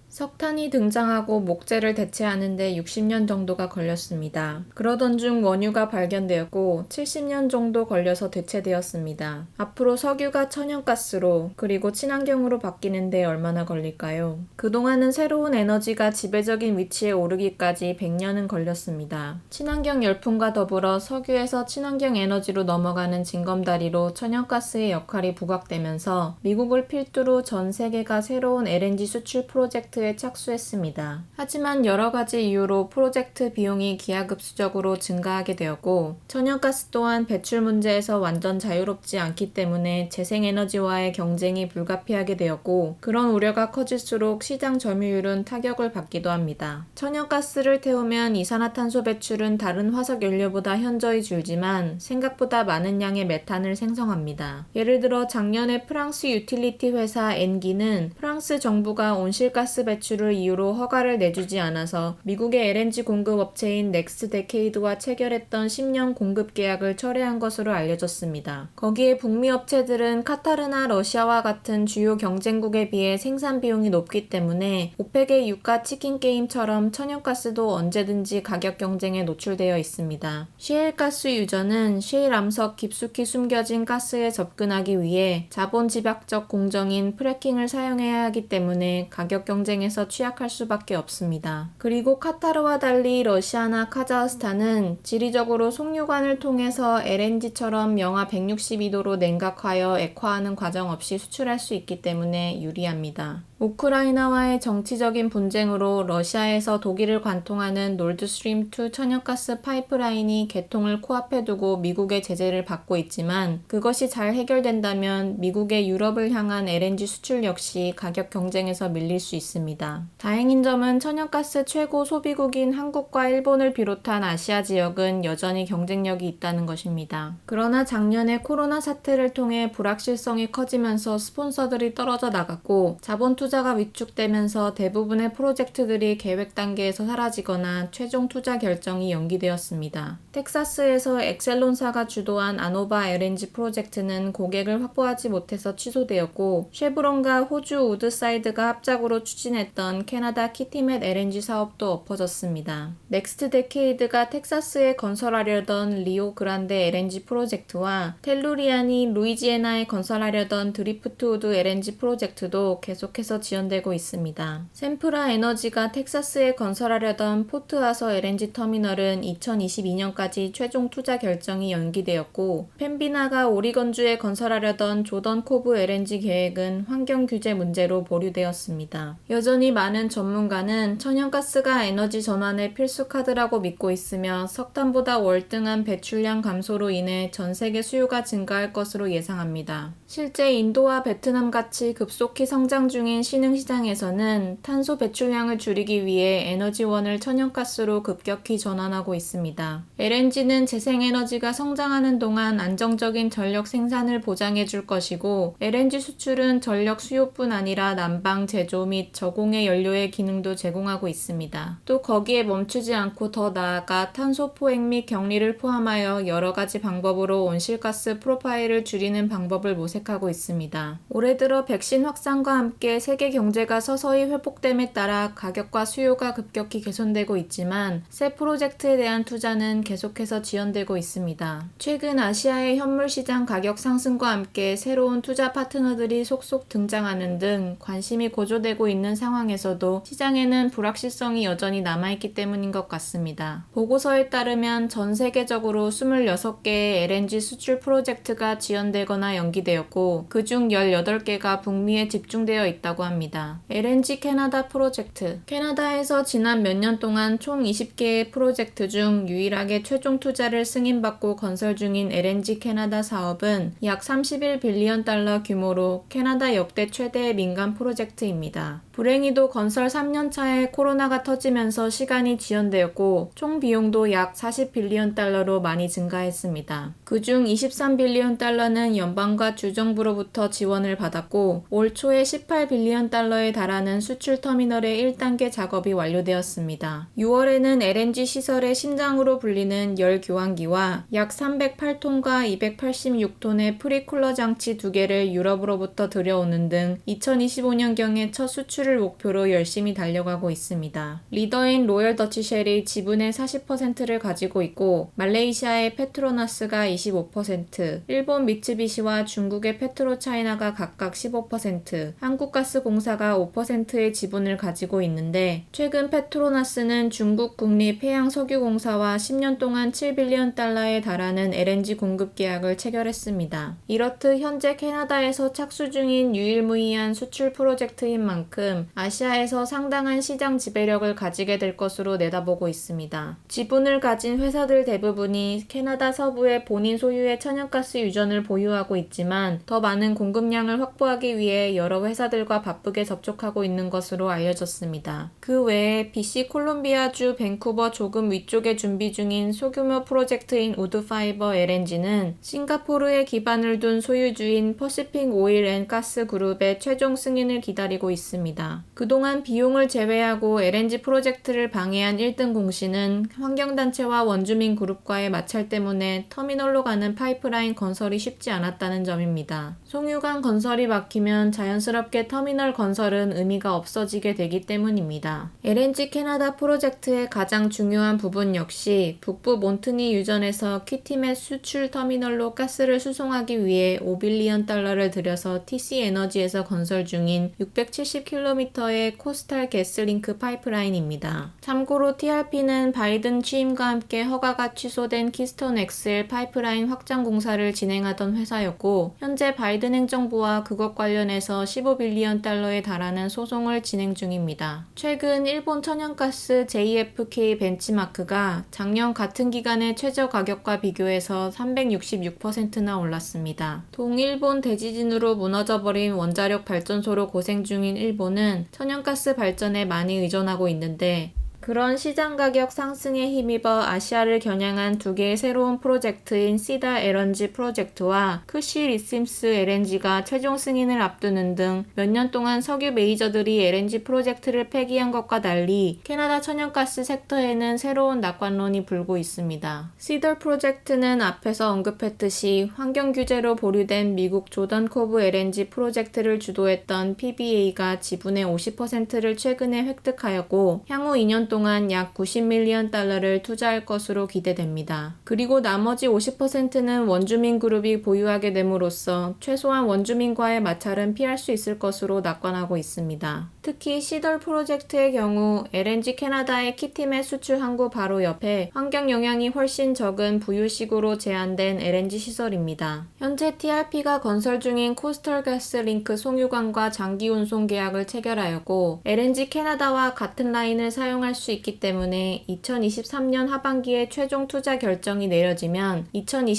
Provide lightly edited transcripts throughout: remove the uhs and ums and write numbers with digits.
석탄이 등장하고 목재를 대체하는 데 60년 정도가 걸렸습니다. 그러던 중 원유가 발견되었고 70년 정도 걸려서 대체되었습니다. 앞으로 석유가 천연가스로 그리고 친환경으로 바뀌는 데 얼마나 걸릴까요? 그동안은 새로운 에너지가 지배적인 위치에 오르기까지 100년은 걸렸습니다. 친환경 열풍과 더불어 석유에서 친환경 에너지로 넘어가는 징검다리로 천연가스의 역할이 부각되면서 미국을 필두로 전 세계가 새로운 LNG 수출 프로젝트에 착수했습니다. 하지만 여러 가지 이유로 프로젝트 비용이 기하급수적으로 증가하게 되었고 천연가스 또한 배출 문제에서 완전 자유롭지 않기 때문에 재생에너지와의 경쟁이 불가피하게 되었고 그런 우려가 커질수록 시장 점유율은 타격을 받기도 합니다. 천연가스를 태우면 이산화탄소 배출은 다른 화석 연료보다 현저히 줄지만 생각보다 많은 양의 메탄을 생성합니다. 예를 들어 작년에 프랑스 유틸리티 회사 엔기는 프랑스 정부가 온실가스 배출을 이유로 허가를 내주지 않아서 미국의 LNG 공급 업체인 넥스트데케이드와 체결했던 10년 공급 계약을 철회한 것으로 알려졌습니다. 거기에 북미 업체들은 카타르나 러시아와 같은 주요 경쟁국에 비해 생산 비용이 높기 때문에 오펙의 유가 치킨 게임처럼 천연가스도 언제든지 가격 경쟁에 노출되어 있습니다. 셰일가스 유저는 셰일 암석 깊숙이 숨겨진 가스에 접근하기 위해 자본 집약적 공정인 프래킹을 사용해야 하기 때문에 가격 경쟁에서 취약할 수밖에 없습니다. 그리고 카타르와 달리 러시아나 카자흐스탄은 지리적으로 송유관을 통해서 LNG처럼 영하 162도로 냉각하여 액화하는 과정 없이 수출할 수 있기 때문에 유리합니다. 우크라이나와의 정치적인 분쟁으로 러시아에서 독일을 관통하는 노르드스트림2 천연가스 파이프라인이 개통을 코앞에 두고 미국의 제재를 받고 있지만 그것이 잘 해결된다면 미국의 유럽을 향한 LNG 수출 역시 가격 경쟁에서 밀릴 수 있습니다. 다행인 점은 천연가스 최고 소비국인 한국과 일본을 비롯한 아시아 지역은 여전히 경쟁력이 있다는 것입니다. 그러나 작년에 코로나 사태를 통해 불확실성이 커지면서 스폰서들이 떨어져 나갔고 자본 투자가 위축되면서 대부분의 프로젝트들이 계획 단계에서 사라지거나 최종 투자 결정이 연기되었습니다. 텍사스에서 엑셀론사가 주도한 아노바 LNG 프로젝트는 고객을 확보하지 못해서 취소되었고 쉐브론과 호주 우드사이드가 합작으로 추진했던 캐나다 키티멧 LNG 사업도 엎어졌습니다. 넥스트데케이드가 텍사스에 건설하려던 리오 그란데 LNG 프로젝트와 텔루리안이 루이지애나에 건설하려던 드리프트우드 LNG 프로젝트도 계속해서 지연되고 있습니다. 샘프라 에너지가 텍사스에 건설하려던 포트하서 LNG 터미널은 2022년까지 최종 투자 결정이 연기되었고 펜비나가 오리건주에 건설하려던 조던 코브 LNG 계획은 환경 규제 문제로 보류되었습니다. 여전히 많은 전문가는 천연가스가 에너지 전환의 필수 카드라고 믿고 있으며 석탄보다 월등한 배출량 감소로 인해 전 세계 수요가 증가할 것으로 예상합니다. 실제 인도와 베트남 같이 급속히 성장 중인 신흥시장에서는 탄소 배출량을 줄이기 위해 에너지원을 천연가스로 급격히 전환하고 있습니다. LNG는 재생에너지가 성장하는 동안 안정적인 전력 생산을 보장해 줄 것이고 LNG 수출은 전력 수요뿐 아니라 난방, 제조 및 저공해 연료의 기능도 제공하고 있습니다. 또 거기에 멈추지 않고 더 나아가 탄소 포획 및 격리를 포함하여 여러 가지 방법으로 온실가스 프로파일을 줄이는 방법을 모색하고 있습니다. 올해 들어 백신 확산과 함께 세계 경제가 서서히 회복됨에 따라 가격과 수요가 급격히 개선되고 있지만 새 프로젝트에 대한 투자는 계속해서 지연되고 있습니다. 최근 아시아의 현물 시장 가격 상승과 함께 새로운 투자 파트너들이 속속 등장하는 등 관심이 고조되고 있는 상황에서도 시장에는 불확실성이 여전히 남아있기 때문인 것 같습니다. 보고서에 따르면 전 세계적으로 26개의 LNG 수출 프로젝트가 지연되거나 연기되었고 그중 18개가 북미에 집중되어 있다고 합니다. LNG 캐나다 프로젝트 캐나다에서 지난 몇 년 동안 총 20개의 프로젝트 중 유일하게 최종 투자를 승인받고 건설 중인 LNG 캐나다 사업은 약 31빌리언 달러 규모로 캐나다 역대 최대의 민간 프로젝트입니다. 불행히도 건설 3년 차에 코로나가 터지면서 시간이 지연되었고 총 비용도 약 40빌리언 달러로 많이 증가했습니다. 그중 23빌리언 달러는 연방과 주정부로부터 지원을 받았고 올 초에 18빌리언 달러에 달하는 수출 터미널의 1단계 작업이 완료되었습니다. 6월에는 LNG 시설의 심장으로 불리는 열 교환기와 약 308톤과 286톤의 프리쿨러 장치 2개를 유럽으로부터 들여오는 등 2025년경에 첫 수출을 회수를 목표로 열심히 달려가고 있습니다. 리더인 로열 더치쉘이 지분의 40%를 가지고 있고 말레이시아의 페트로나스가 25%, 일본 미츠비시와 중국의 페트로차이나가 각각 15%, 한국가스공사가 5%의 지분을 가지고 있는데 최근 페트로나스는 중국 국립해양석유공사와 10년 동안 7빌리언 달러에 달하는 LNG 공급 계약을 체결했습니다. 이렇듯 현재 캐나다에서 착수 중인 유일무이한 수출 프로젝트인 만큼 아시아에서 상당한 시장 지배력을 가지게 될 것으로 내다보고 있습니다. 지분을 가진 회사들 대부분이 캐나다 서부의 본인 소유의 천연가스 유전을 보유하고 있지만 더 많은 공급량을 확보하기 위해 여러 회사들과 바쁘게 접촉하고 있는 것으로 알려졌습니다. 그 외에 BC 콜롬비아주 밴쿠버 조금 위쪽에 준비 중인 소규모 프로젝트인 우드파이버 LNG는 싱가포르에 기반을 둔 소유주인 퍼시픽 오일 앤 가스 그룹의 최종 승인을 기다리고 있습니다. 그동안 비용을 제외하고 LNG 프로젝트를 방해한 1등 공시는 환경단체와 원주민 그룹과의 마찰 때문에 터미널로 가는 파이프라인 건설이 쉽지 않았다는 점입니다. 송유관 건설이 막히면 자연스럽게 터미널 건설은 의미가 없어지게 되기 때문입니다. LNG 캐나다 프로젝트의 가장 중요한 부분 역시 북부 몬트니 유전에서 키티멧 수출 터미널로 가스를 수송하기 위해 5빌리언 달러를 들여서 TC 에너지에서 건설 중인 670km의 코스탈 가스링크 파이프라인입니다. 참고로 TRP는 바이든 취임과 함께 허가가 취소된 키스톤 XL 파이프라인 확장 공사를 진행하던 회사였고 현재 바이든 행정부와 그것 관련해서 15빌리언 달러에 달하는 소송을 진행 중입니다. 최근 일본 천연가스 JFK 벤치마크가 작년 같은 기간의 최저 가격과 비교해서 366%나 올랐습니다. 동일본 대지진으로 무너져버린 원자력 발전소로 고생 중인 일본은 천연가스 발전에 많이 의존하고 있는데 그런 시장 가격 상승에 힘입어 아시아를 겨냥한 두 개의 새로운 프로젝트인 시다 LNG 프로젝트와 크시 리심스 LNG가 최종 승인을 앞두는 등 몇 년 동안 석유 메이저들이 LNG 프로젝트를 폐기한 것과 달리 캐나다 천연가스 섹터에는 새로운 낙관론이 불고 있습니다. 시더 프로젝트는 앞에서 언급했듯이 환경 규제로 보류된 미국 조던 코브 LNG 프로젝트를 주도했던 PBA가 지분의 50%를 최근에 획득하였고 향후 2년 동안 약 90밀리언 달러를 투자할 것으로 기대됩니다. 그리고 나머지 50%는 원주민 그룹이 보유하게 됨으로써 최소한 원주민과의 마찰은 피할 수 있을 것으로 낙관하고 있습니다. 특히 시덜 프로젝트의 경우 LNG 캐나다의 키티멧 수출 항구 바로 옆에 환경 영향이 훨씬 적은 부유식으로 제한된 LNG 시설입니다. 현재 TRP가 건설 중인 코스털 가스 링크 송유관과 장기 운송 계약을 체결하였고 LNG 캐나다와 같은 라인을 사용할 수 있기 때문에 2023년 하반기에 최종 투자 결정이 내려지면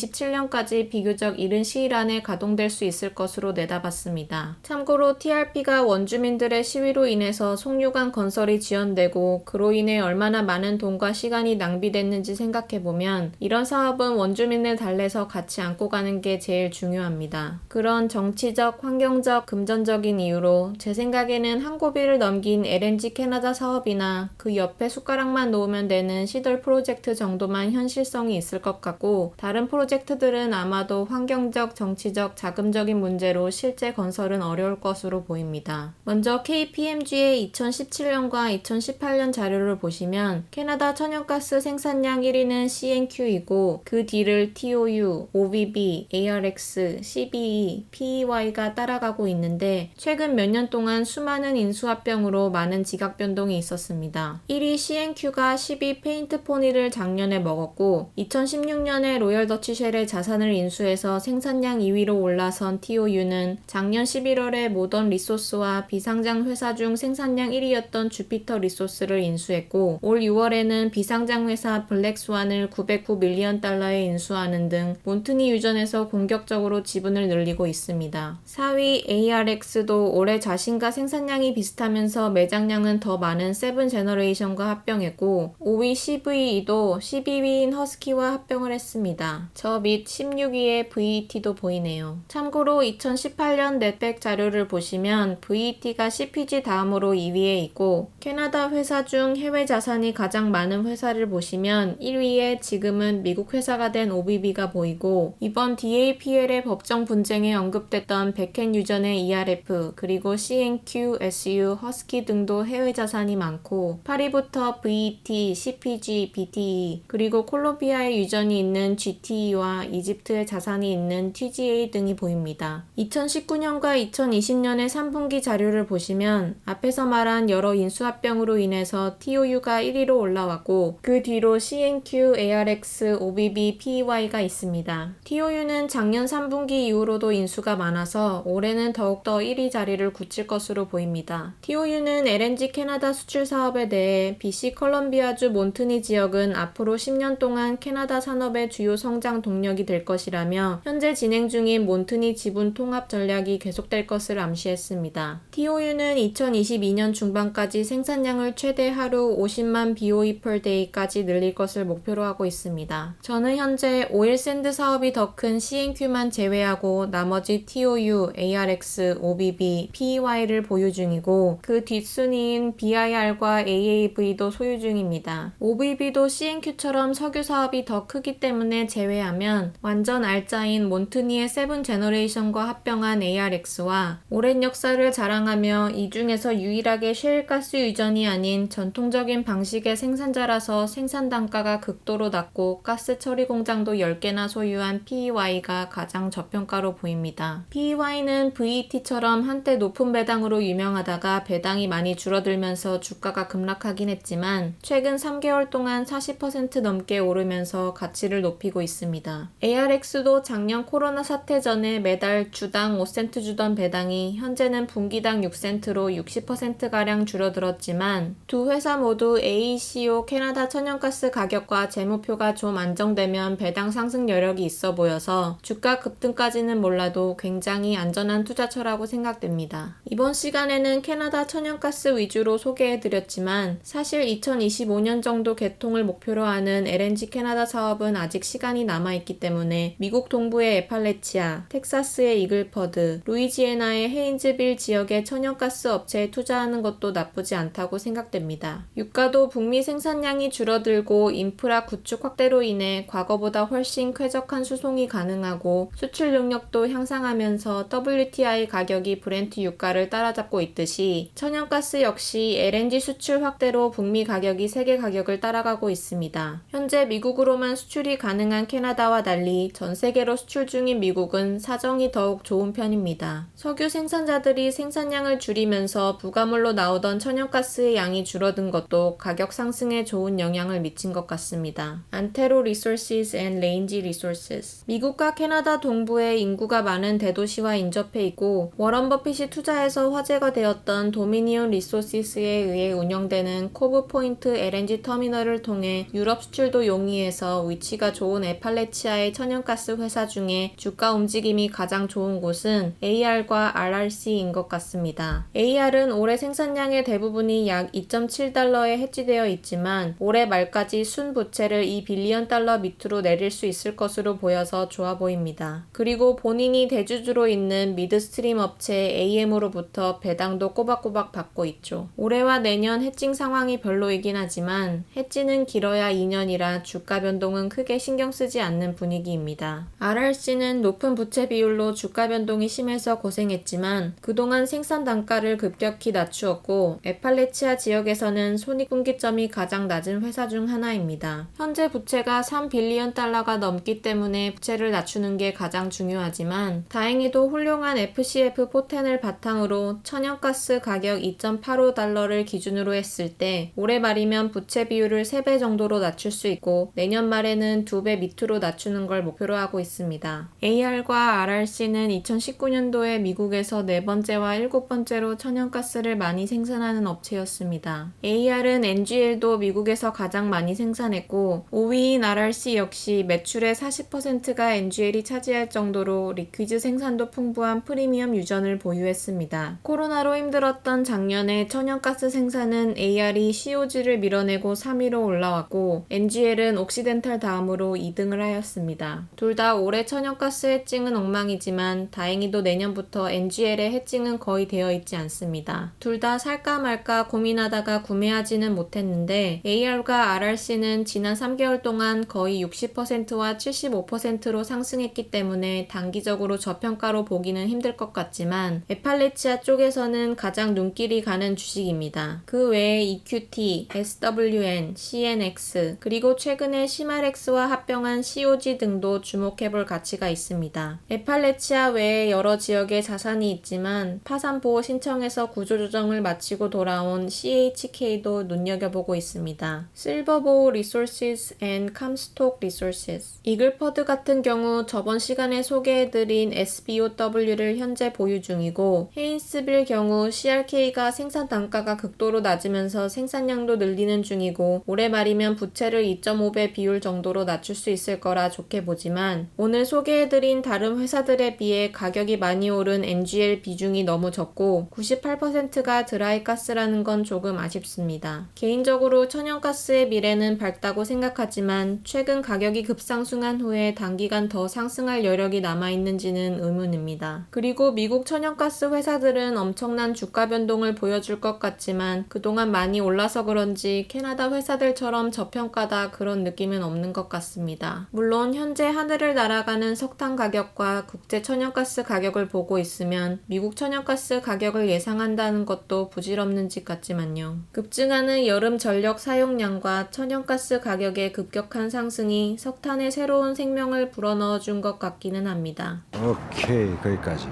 2027년까지 비교적 이른 시일 안에 가동될 수 있을 것으로 내다봤습니다. 참고로 TRP가 원주민들의 시위로 인해서 송유관 건설이 지연되고 그로 인해 얼마나 많은 돈과 시간이 낭비됐는지 생각해보면 이런 사업은 원주민을 달래서 같이 안고 가는 게 제일 중요합니다. 그런 정치적, 환경적, 금전적인 이유로 제 생각에는 한 고비를 넘긴 LNG 캐나다 사업이나 그 옆에 숟가락만 놓으면 되는 시덜 프로젝트 정도만 현실성이 있을 것 같고 다른 프로젝트들은 아마도 환경적, 정치적, 자금적인 문제로 실제 건설은 어려울 것으로 보입니다. 먼저 KPMG의 2017년과 2018년 자료를 보시면 캐나다 천연가스 생산량 1위는 CNQ이고 그 뒤를 TOU, OVB, ARX, CBE, PEY가 따라가고 있는데 최근 몇 년 동안 수많은 인수합병으로 많은 지각 변동이 있었습니다. 1위 CNQ가 12 페인트포니를 작년에 먹었고 2016년에 로열 더치쉘의 자산을 인수해서 생산량 2위로 올라선 TOU는 작년 11월에 모던 리소스와 비상장 회사 중 생산량 1위였던 주피터 리소스를 인수했고 올 6월에는 비상장 회사 블랙스완을 909밀리언 달러에 인수하는 등 몬트니 유전에서 공격적으로 지분을 늘리고 있습니다. 4위 ARX도 올해 자신과 생산량이 비슷하면서 매장량은 더 많은 세븐제너레이션과 합병했고 5위 CVE도 12위인 허스키와 합병을 했습니다. 저 밑 16위의 VET도 보이네요. 참고로 2018년 넷백 자료를 보시면 VET가 CPG PNG 다음으로 2위에 있고, 캐나다 회사 중 해외 자산이 가장 많은 회사를 보시면 1위에 지금은 미국 회사가 된 OBB가 보이고, 이번 DAPL의 법정 분쟁에 언급됐던 백켄유전의 ERF, 그리고 CNQ, SU, 허스키 등도 해외 자산이 많고, 파리부터 VET, CPG, BTE, 그리고 콜롬비아에 유전이 있는 GTE와 이집트에 자산이 있는 TGA 등이 보입니다. 2019년과 2020년의 3분기 자료를 보시면 앞에서 말한 여러 인수합병으로 인해서 TOU가 1위로 올라왔고, 그 뒤로 CNQ, ARX, OBB, PEY가 있습니다. TOU는 작년 3분기 이후로도 인수가 많아서 올해는 더욱더 1위 자리를 굳힐 것으로 보입니다. TOU는 LNG 캐나다 수출 사업에 대해 BC 컬럼비아주 몬트니 지역은 앞으로 10년 동안 캐나다 산업의 주요 성장 동력이 될 것이라며 현재 진행 중인 몬트니 지분 통합 전략이 계속될 것을 암시했습니다. TOU는 2022년 중반까지 생산량을 최대 하루 50만 BOE per day까지 늘릴 것을 목표로 하고 있습니다. 저는 현재 오일 샌드 사업이 더 큰 CNQ만 제외하고 나머지 TOU, ARX, OBB, PEY를 보유 중이고, 그 뒷순위인 BIR과 AAV도 소유 중입니다. OBB도 CNQ처럼 석유 사업이 더 크기 때문에 제외하면 완전 알짜인 몬트니의 세븐 제너레이션과 합병한 ARX와 오랜 역사를 자랑하며 이 중에서 유일하게 셰일가스 유전이 아닌 전통적인 방식의 생산자라서 생산 단가가 극도로 낮고 가스 처리 공장도 10개나 소유한 PEY가 가장 저평가로 보입니다. PEY는 VET처럼 한때 높은 배당으로 유명하다가 배당이 많이 줄어들면서 주가가 급락하긴 했지만 최근 3개월 동안 40% 넘게 오르면서 가치를 높이고 있습니다. ARX도 작년 코로나 사태 전에 매달 주당 5센트 주던 배당이 현재는 분기당 6센트로 60%가량 줄어들었지만 두 회사 모두 AECO 캐나다 천연가스 가격과 재무표가 좀 안정되면 배당 상승 여력이 있어 보여서 주가 급등까지는 몰라도 굉장히 안전한 투자처라고 생각됩니다. 이번 시간에는 캐나다 천연가스 위주로 소개해드렸지만 사실 2025년 정도 개통을 목표로 하는 LNG 캐나다 사업은 아직 시간이 남아있기 때문에 미국 동부의 에팔레치아, 텍사스의 이글퍼드, 루이지애나의 헤인즈빌 지역의 천연가스 업체에 투자하는 것도 나쁘지 않다고 생각됩니다. 유가도 북미 생산량이 줄어들고 인프라 구축 확대로 인해 과거보다 훨씬 쾌적한 수송이 가능하고 수출 능력도 향상하면서 WTI 가격이 브렌트 유가를 따라잡고 있듯이 천연가스 역시 LNG 수출 확대로 북미 가격이 세계 가격을 따라가고 있습니다. 현재 미국으로만 수출이 가능한 캐나다와 달리 전 세계로 수출 중인 미국은 사정이 더욱 좋은 편입니다. 석유 생산자들이 생산량을 줄이면서 부가물로 나오던 천연가스의 양이 줄어든 것도 가격 상승에 좋은 영향을 미친 것 같습니다. 안테로 리소시스 앤 레인지 리소시스 미국과 캐나다 동부에 인구가 많은 대도시와 인접해 있고 워런 버핏이 투자해서 화제가 되었던 도미니온 리소시스에 의해 운영되는 코브 포인트 LNG 터미널을 통해 유럽 수출도 용이해서 위치가 좋은 에팔레치아의 천연가스 회사 중에 주가 움직임이 가장 좋은 곳은 AR과 RRC인 것 같습니다. AR은 올해 생산량의 대부분이 약 2.7달러에 해지되어 있지만 올해 말까지 순 부채를 2빌리언 달러 밑으로 내릴 수 있을 것으로 보여서 좋아 보입니다. 그리고 본인이 대주주로 있는 미드스트림 업체 AM으로부터 배당도 꼬박꼬박 받고 있죠. 올해와 내년 해칭 상황이 별로이긴 하지만 해지는 길어야 2년이라 주가 변동은 크게 신경 쓰지 않는 분위기입니다. RRC는 높은 부채 비율로 주가 변동이 심해서 고생했지만 그동안 생산 단가를 급격히 낮추었고 에팔레치아 지역에서는 손익분기점이 가장 낮은 회사 중 하나입니다. 현재 부채가 3빌리언 달러가 넘기 때문에 부채를 낮추는 게 가장 중요하지만 다행히도 훌륭한 FCF 포텐을 바탕으로 천연가스 가격 2.85달러를 기준으로 했을 때 올해 말이면 부채 비율을 3배 정도로 낮출 수 있고 내년 말에는 2배 밑으로 낮추는 걸 목표로 하고 있습니다. AR과 RRC는 2019년도에 미국에서 4번째와 7번째로 천연가스를 많이 생산하는 업체였습니다. AR은 NGL도 미국에서 가장 많이 생산했고 5위인 RRC 역시 매출의 40%가 NGL이 차지할 정도로 리퀴즈 생산도 풍부한 프리미엄 유전을 보유했습니다. 코로나로 힘들었던 작년에 천연가스 생산은 AR이 COG를 밀어내고 3위로 올라왔고 NGL은 옥시덴탈 다음으로 2등을 하였습니다. 둘 다 올해 천연가스 해칭은 엉망이지만 다행히도 내년부터 NGL의 해칭은 거의 되어 있지 않습니다. 있습니다. 둘 다 살까 말까 고민하다가 구매하지는 못했는데 AR과 RRC는 지난 3개월 동안 거의 60%와 75%로 상승했기 때문에 단기적으로 저평가로 보기는 힘들 것 같지만 에팔레치아 쪽에서는 가장 눈길이 가는 주식입니다. 그 외에 EQT, SWN, CNX, 그리고 최근에 시마렉스와 합병한 COG 등도 주목해볼 가치가 있습니다. 에팔레치아 외에 여러 지역에 자산이 있지만 파산 보호 신청에서 구조조정을 마치고 돌아온 CHK도 눈여겨보고 있습니다. 실버보우 리소시스 앤 캄스톡 리소시스, 이글퍼드 같은 경우 저번 시간에 소개해드린 SBOW를 현재 보유 중이고, 헤인스빌 경우 CRK가 생산 단가가 극도로 낮으면서 생산량도 늘리는 중이고 올해 말이면 부채를 2.5배 비율 정도로 낮출 수 있을 거라 좋게 보지만, 오늘 소개해드린 다른 회사들에 비해 가격이 많이 오른 NGL 비중이 너무 적고 98%가 드라이가스라는 건 조금 아쉽습니다. 개인적으로 천연가스의 미래는 밝다고 생각하지만 최근 가격이 급상승한 후에 단기간 더 상승할 여력이 남아있는지는 의문입니다. 그리고 미국 천연가스 회사들은 엄청난 주가 변동을 보여줄 것 같지만 그동안 많이 올라서 그런지 캐나다 회사들처럼 저평가다 그런 느낌은 없는 것 같습니다. 물론 현재 하늘을 날아가는 석탄 가격과 국제 천연가스 가격을 보고 있으면 미국 천연가스 가격을 예상한다는 것도 부질없는 짓 같지만요. 급증하는 여름 전력 사용량과 천연가스 가격의 급격한 상승이 석탄에 새로운 생명을 불어넣어준 것 같기는 합니다. 오케이, 거기까지.